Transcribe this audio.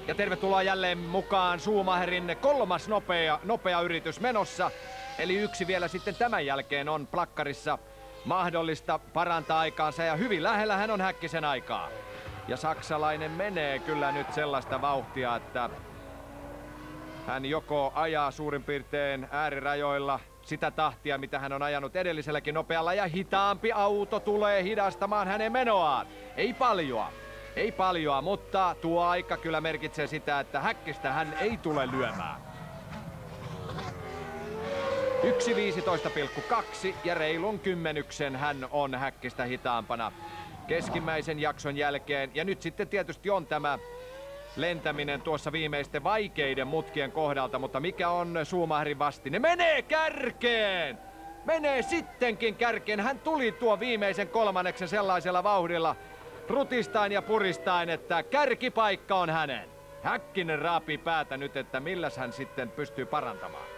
Ja tervetuloa jälleen mukaan Schumacherin kolmas nopea yritys menossa. Eli yksi vielä sitten tämän jälkeen on plakkarissa mahdollista parantaa aikaansa ja hyvin lähellä hän on Häkkisen aikaa. Ja saksalainen menee kyllä nyt sellaista vauhtia, että hän joko ajaa suurin piirtein äärirajoilla sitä tahtia, mitä hän on ajanut edelliselläkin nopealla, ja hitaampi auto tulee hidastamaan hänen menoaan. Ei paljoa, mutta tuo aika kyllä merkitsee sitä, että Häkkistä hän ei tule lyömään. 1.15,2 ja reilun kymmenyksen hän on Häkkistä hitaampana keskimmäisen jakson jälkeen. Ja nyt sitten tietysti on tämä lentäminen tuossa viimeisten vaikeiden mutkien kohdalta, mutta mikä on Schumacherin vastine? Menee kärkeen! Menee sittenkin kärkeen. Hän tuli tuo viimeisen kolmanneksen sellaisella vauhdilla rutistain ja puristain, että kärkipaikka on hänen. Häkkinen raapii päätä nyt, että milläs hän sitten pystyy parantamaan.